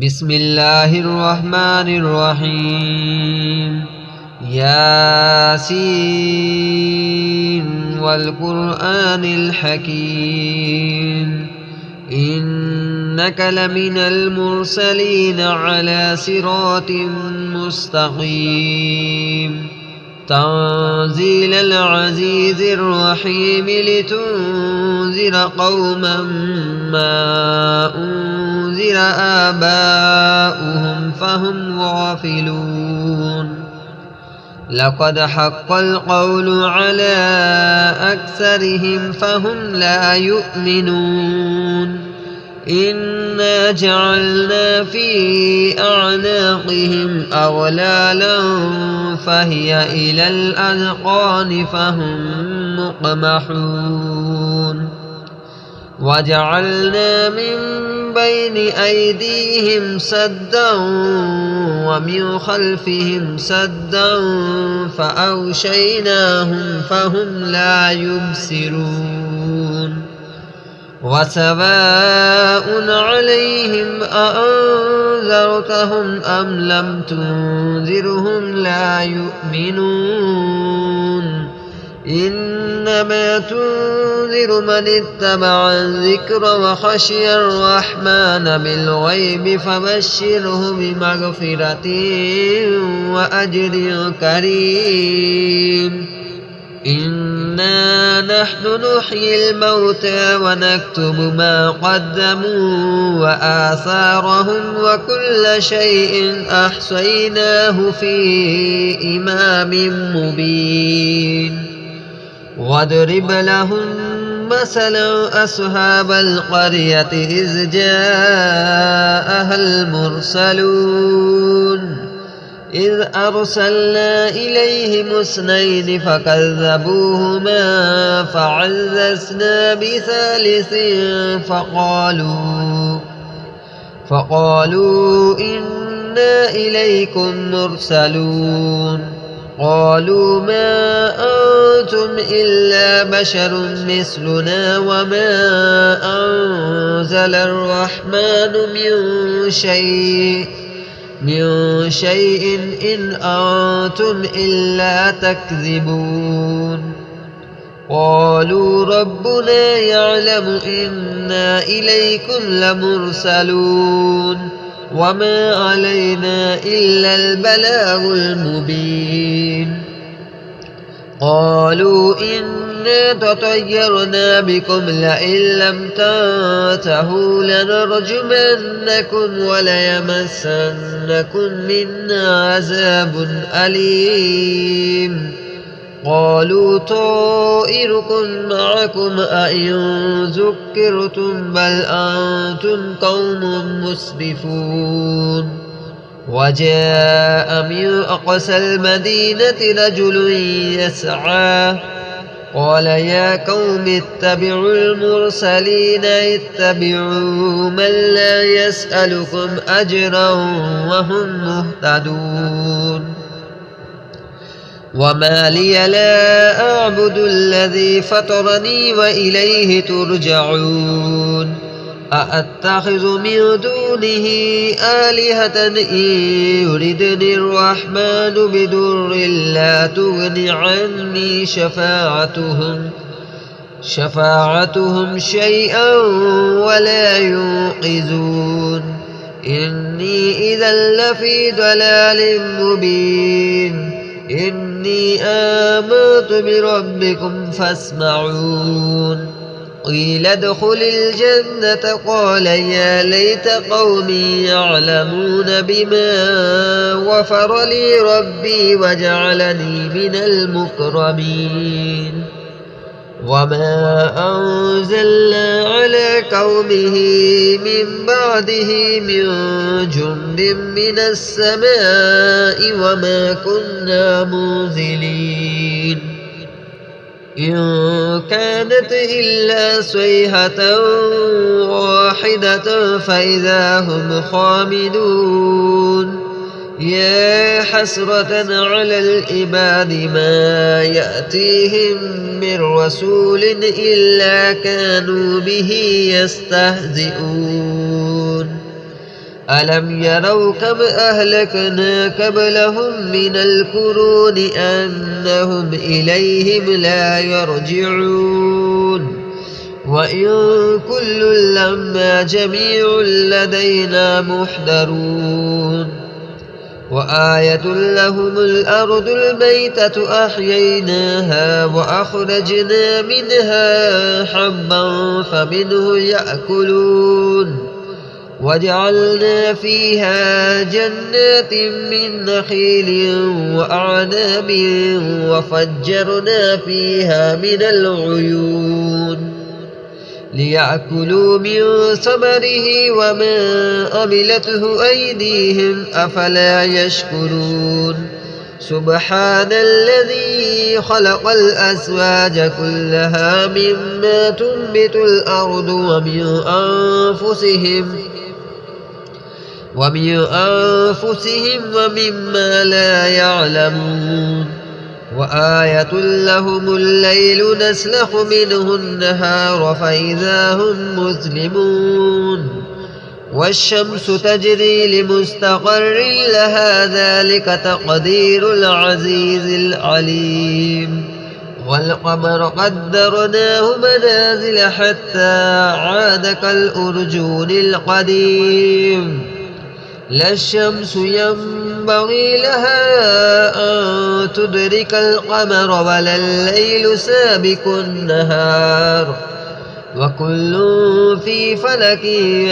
بسم الله الرحمن الرحيم. ياسين والقرآن الحكيم إنك لمن المرسلين على صراط مستقيم تنزيل العزيز الرحيم لتنذر قوما ما أنذر آباؤهم فهم غافلون. لقد حق القول على أكثرهم فهم لا يؤمنون. إنا جعلنا في أعناقهم أغلالا فهي إلى الأذقان فهم مقمحون. وجعلنا من بين أيديهم سدا ومن خلفهم سدا فأغشيناهم فهم لا يبصرون. وسواء عليهم أأنذرتهم أم لم تنذرهم لا يؤمنون. إنما تنذر من اتبع الذكر وخشي الرحمن بالغيب فبشره بمغفرة وأجر كريم. إنا نحن نحيي الموتى ونكتب ما قدموا وآثارهم وكل شيء أحصيناه في إمام مبين. واضرب لهم مثلا أصحاب القرية إذ جاءها المرسلون إذ أرسلنا إليهم اثنين فكذبوهما فعززنا بثالث فقالوا إنا إليكم مرسلون. قالوا ما أنتم إلا بشر مثلنا وما أنزل الرحمن من شيء إن أنتم إلا تكذبون. قالوا ربنا يعلم إنا إليكم لمرسلون وما علينا إلا البلاغ المبين. قالوا إنا تطيرنا بكم لئن لم تنتهوا لنرجمنكم وليمسنكم منا عذاب أليم. قالوا طائركم معكم أئن ذكرتم بل أنتم قوم مسرفون. وجاء من أقصى المدينة رجل يسعى قال يا قوم اتبعوا المرسلين اتبعوا من لا يسألكم أجرا وهم مهتدون. وما لي لا أعبد الذي فطرني وإليه ترجعون. أأتخذ من دونه آلهة إن يردني الرحمن بدر لا تغن عني شفاعتهم شيئا ولا ينقذون. إني إذا لفي ضلال مبين. إني آمنت بربكم فاسمعون. قيل ادخل الجنة قال يا ليت قومي يعلمون بما غفر لي ربي وجعلني من المكرمين. وما أنزلنا على قومه من بعده من جند من السماء وما كنا منزلين. إن كانت إلا صيحة واحدة فإذا هم خامدون. يا حسرة على العباد ما يأتيهم من رسول إلا كانوا به يستهزئون ألم يروا كم أهلكنا قبلهم من القرون أنهم إليهم لا يرجعون وإن كل لما جميع لدينا محضرون وآية لهم الأرض الميتة أحييناها وأخرجنا منها حبا فمنه يأكلون وجعلنا فيها جنات من نخيل وأعناب وفجرنا فيها من العيون ليأكلوا من ثمره وما عملته أيديهم أفلا يشكرون سبحان الذي خلق الأزواج كلها مما تنبت الأرض ومن أنفسهم ومما لا يعلمون وآية لهم الليل نسلخ منه النهار فإذا هم مظلمون والشمس تجري لمستقر لها ذلك تقدير العزيز العليم والقمر قدرناه منازل حتى عاد كالأرجون القديم لا الشمس ينبغي لها أن تدرك القمر ولا الليل سابق النهار وكل في فلك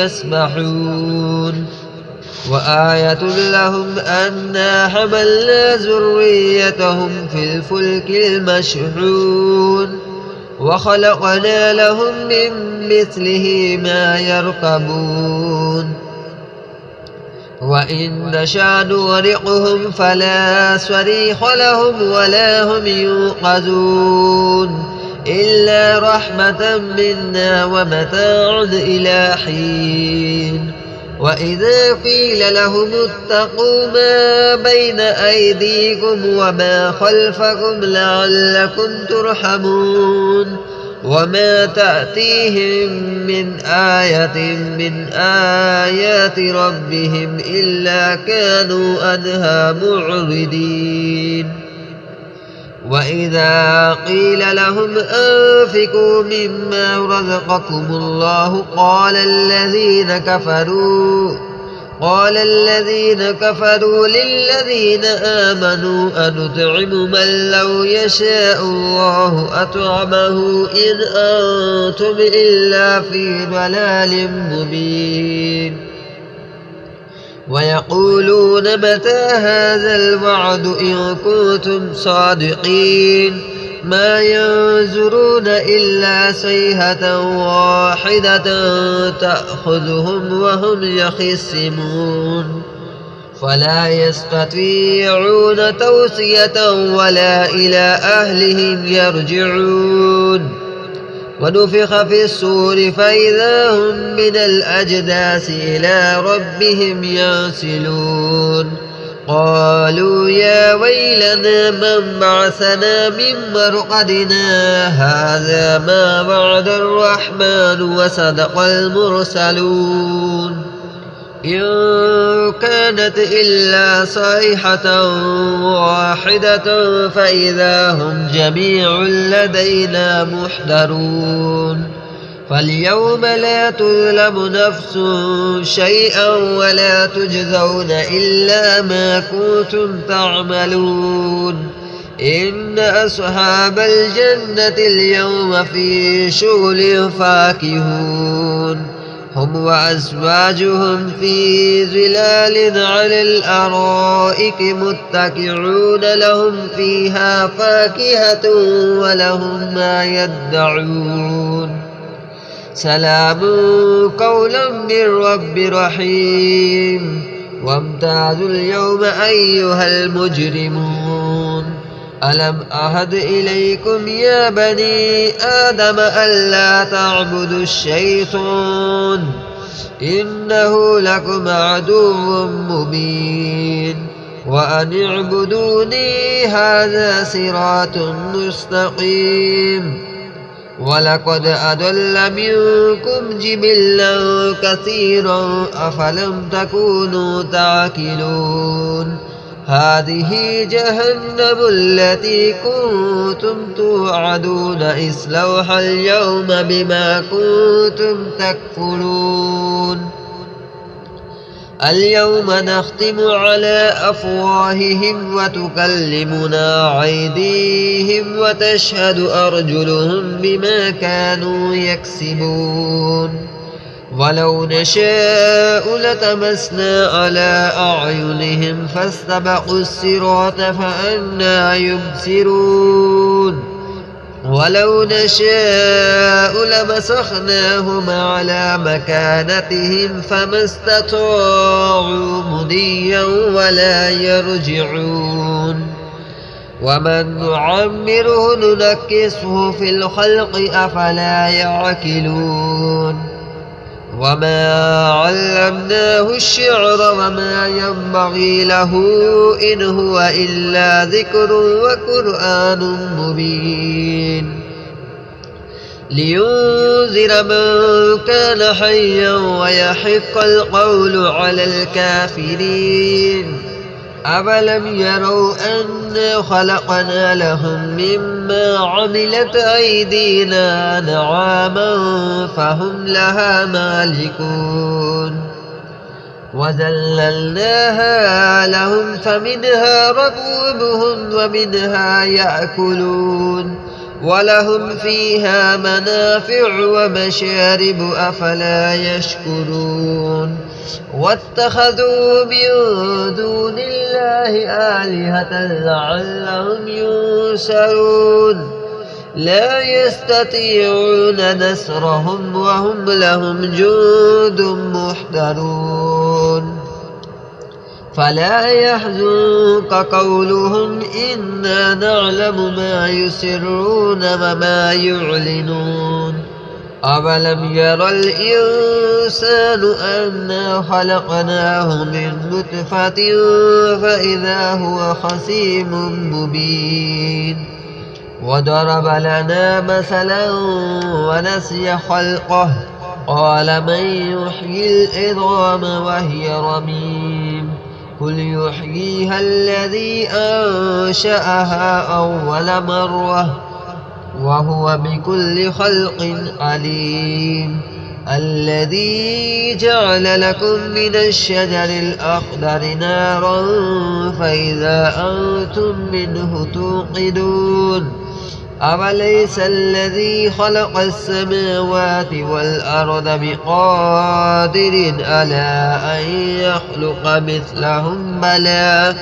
يسبحون وآية لهم أنا حملنا ذريتهم في الفلك المشحون وخلقنا لهم من مثله ما يركبون وإن نشأ نغرقهم فلا صريخ لهم ولا هم ينقذون إلا رحمة منا ومتاعا إلى حين وإذا قيل لهم اتقوا ما بين أيديكم وما خلفكم لعلكم ترحمون وما تأتيهم من آية من آيات ربهم إلا كانوا عنها معرضين وإذا قيل لهم أنفقوا مما رزقكم الله قال الذين كفروا للذين آمنوا أنطعم من لو يشاء الله أطعمه إن أنتم إلا في ضلال مبين ويقولون متى هذا الوعد إن كنتم صادقين ما ينظرون إلا صيحة واحدة تأخذهم وهم يخصمون فلا يستطيعون توصية ولا إلى أهلهم يرجعون ونفخ في الصور فإذا هم من الأجداث إلى ربهم ينسلون قالوا يا ويلنا من بعثنا من مرقدنا هذا ما وعد الرحمن وصدق المرسلون إن كانت إلا صيحة واحدة فإذا هم جميع لدينا محضرون فاليوم لا تظلم نفس شيئا ولا تجزون إلا ما كنتم تعملون إن أصحاب الجنة اليوم في شغل فاكهون هم وأزواجهم في ظلال على الأرائك متكئون لهم فيها فاكهة ولهم ما يدعون سلام قولا من رب رحيم وامتازوا اليوم أيها المجرمون ألم أعهد إليكم يا بني آدم ألا تعبدوا الشيطان إنه لكم عدو مبين وأن اعبدوني هذا صراط مستقيم ولقد أضل منكم جبلا كثيرا أفلم تكونوا تعقلون هذه جهنم التي كنتم توعدون اصلوها اليوم بما كنتم تكفرون اليوم نختم على أفواههم وتكلمنا أيديهم وتشهد أرجلهم بما كانوا يكسبون ولو نشاء لطمسنا على أعينهم فاستبقوا الصراط فأنى يبصرون ولو نشاء لمسخناهم على مكانتهم فما استطاعوا مضيا ولا يرجعون ومن نعمره ننكسه في الخلق أفلا يعقلون وما علمناه الشعر وما ينبغي له إن هو إلا ذكر وقرآن مبين لينذر من كان حيا ويحق القول على الكافرين أولم يروا أنا خلقنا لهم مما عملت أيدينا نعاما فهم لها مالكون وذللناها لهم فمنها ركوبهم ومنها يأكلون ولهم فيها منافع ومشارب أفلا يشكرون واتخذوا من دون الله آلهة لعلهم ينصرون لا يستطيعون نصرهم وهم لهم جند محضرون فلا يحزنك قولهم إنا نعلم ما يسرون وما يعلنون أولم ير الإنسان أنا خلقناه من نطفة فإذا هو خصيم مبين وضرب لنا مثلا ونسي خلقه قال من يحيي العظام وهي رميم قل يحييها الذي أنشأها أول مرة وهو بكل خلق عليم الذي جعل لكم من الشجر الأخضر نارا فإذا أنتم منه توقدون أوليس الذي خلق السماوات والأرض بقادر على أن يخلق مثلهم بلى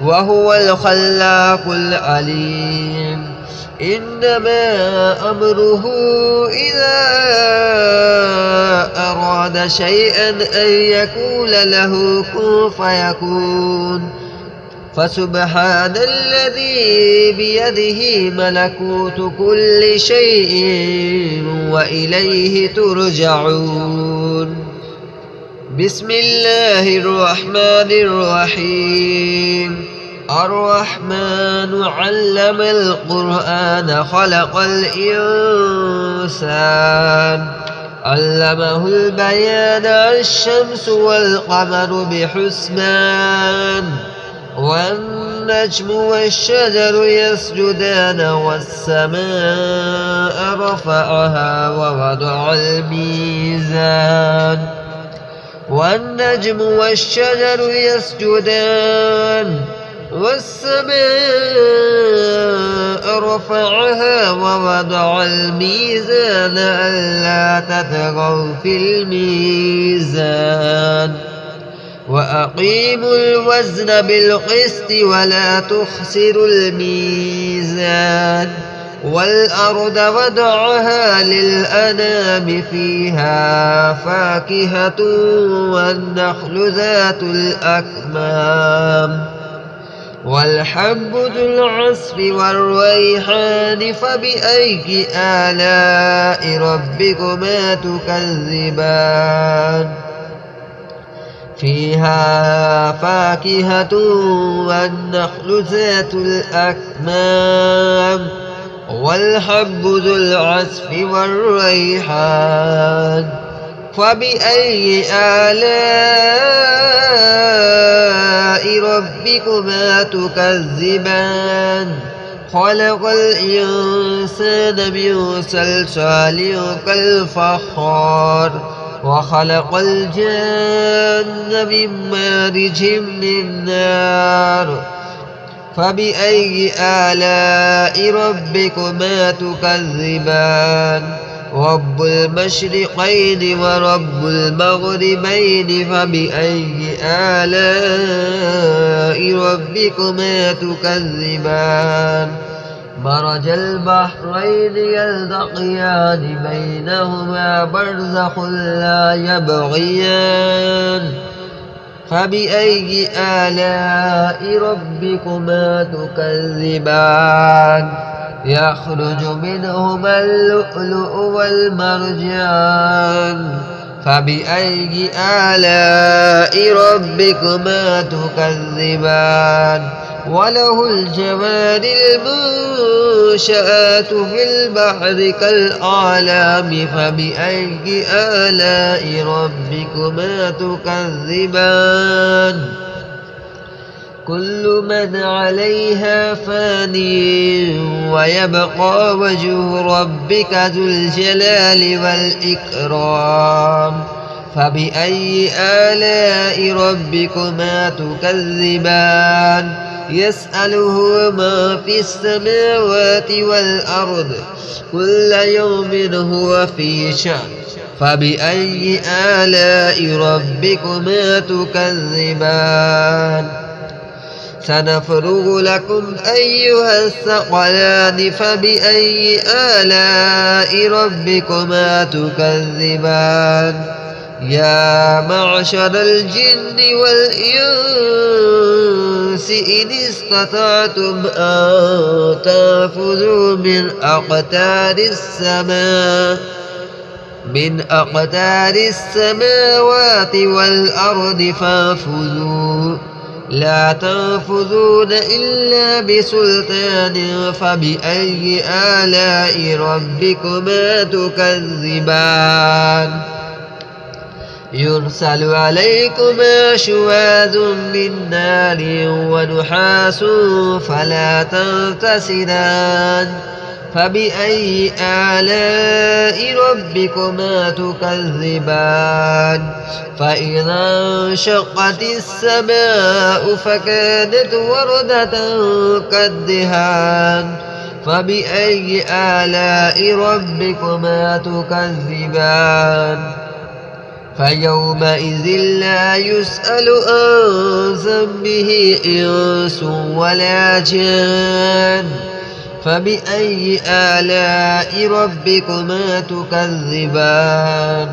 وهو الخلاق العليم إنما أمره إذا أراد شيئا أن يقول له كن فيكون فسبحان الذي بيده ملكوت كل شيء وإليه ترجعون بسم الله الرحمن الرحيم الرحمن علم القرآن خلق الإنسان علمه البيان الشمس والقمر بحسبان والنجم والشجر يسجدان والسماء رفعها ووضع الميزان والنجم والشجر يسجدان والسماء رفعها ووضع الميزان ألا تطغوا في الميزان وأقيموا الوزن بالقسط ولا تخسروا الميزان والأرض وضعها للأنام فيها فاكهة والنخل ذات الأكمام والحب ذو العصف والريحان فبأي آلاء ربكما تكذبان فيها فاكهة والنخل ذات الأكمام والحب ذو العصف والريحان فبأي آلاء ربكما تكذبان خلق الإنسان من صلصال كالفخار وخلق الجن من مارج من نار فبأي آلاء ربكما تكذبان رب المشرقين ورب المغربين فبأي آلاء ربكما تكذبان مرج البحرين يلتقيان بينهما برزخ لا يبغيان فبأي آلاء ربكما تكذبان يخرج منهما اللؤلؤ والمرجان فبأي آلاء ربكما تكذبان وله الجوار المنشآت في البحر كالأعلام فبأي آلاء ربكما تكذبان كل من عليها فان ويبقى وجه ربك ذو الجلال والإكرام فبأي آلاء ربكما تكذبان يسأله ما في السماوات والأرض كل يوم هو في شأن فبأي آلاء ربكما تكذبان سنفرغ لكم أيها الثقلان فبأي آلاء ربكما تكذبان يا معشر الجن والإنس إن استطعتم أن تنفذوا من أقطار السماوات والأرض فانفذوا لا تنفذون إلا بسلطان فبأي آلاء ربكما تكذبان يرسل عليكما شواذ من نار ونحاس فلا تنتصران فبأي آلاء ربكما تكذبان فإذا انشقت السماء فكانت وردة كالدهان فبأي آلاء ربكما تكذبان فيومئذ لا يسأل عن ذنبه إنس ولا جان فبأي آلاء ربكما تكذبان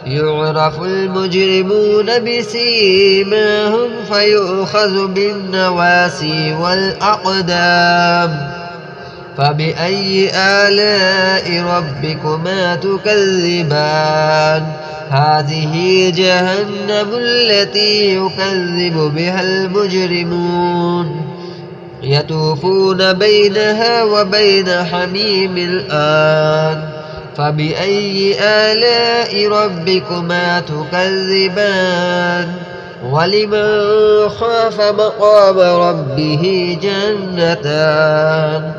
يعرف المجرمون بسيماهم فيؤخذ بالنواسي والأقدام فبأي آلاء ربكما تكذبان هذه جهنم التي يكذب بها المجرمون يطوفون بينها وبين حميم الآن فبأي آلاء ربكما تكذبان ولمن خاف مقام ربه جنتان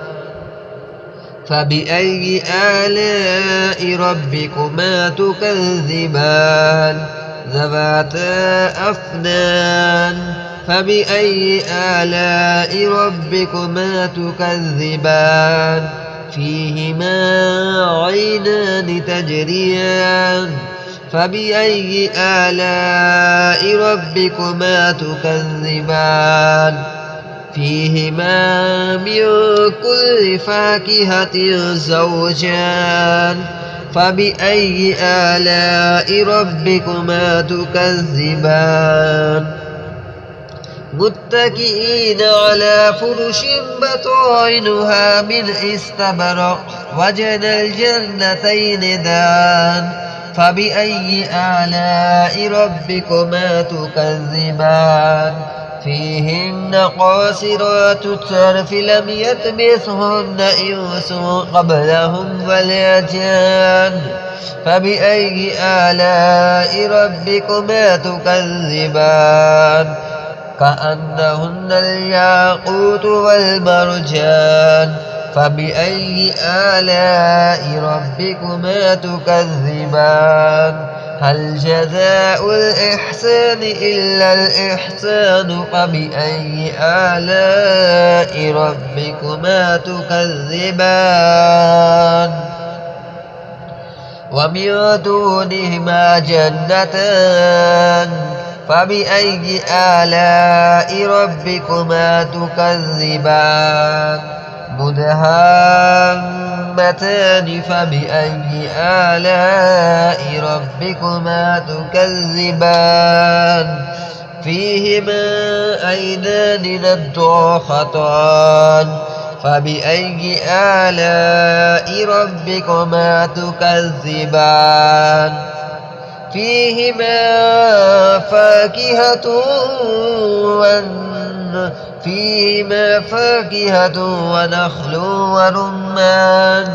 فبأي آلاء ربكما تكذبان ذواتا أفنان فبأي آلاء ربكما تكذبان فيهما عينان تجريان فبأي آلاء ربكما تكذبان فيهما من كل فاكهة زوجان فبأي آلاء ربكما تكذبان متكئين على فرش بطائنها من استبرق وجنى الجنتين دان فبأي آلاء ربكما تكذبان فيهن قاصرات الطرف لم يطمثهن إنس قبلهم ولا جان فبأي آلاء ربكما تكذبان كأنهن الياقوت والمرجان فبأي آلاء ربكما تكذبان هل جزاء الإحسان إلا الإحسان فبأي آلاء ربكما تكذبان ومن دونهما جنتان فبأي آلاء ربكما تكذبان مدهامتان فبأي آلاء ربكما تكذبان فيهما عينان نضاختان فبأي آلاء ربكما تكذبان فيهما فاكهة ونخل ورمان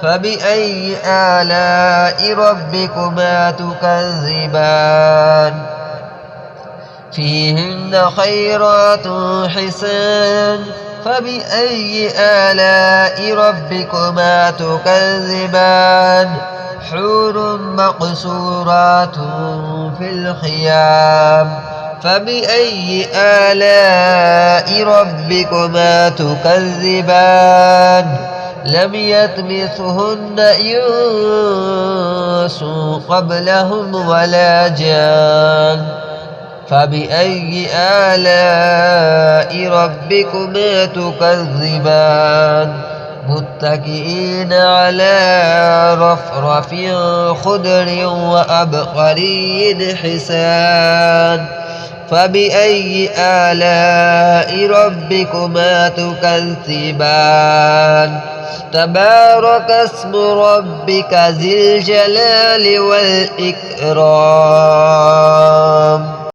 فبأي آلاء ربكما تكذبان فيهن خيرات حسان فبأي آلاء ربكما تكذبان حور مقصورات في الخيام فبأي آلاء ربكما تكذبان لم يطمثهن إنس قبلهم ولا جان فبأي آلاء ربكما تكذبان متكئين على رفرف خضر وأبقري حسان فبأي آلاء ربكما تكذبان تبارك اسم ربك ذي الجلال والإكرام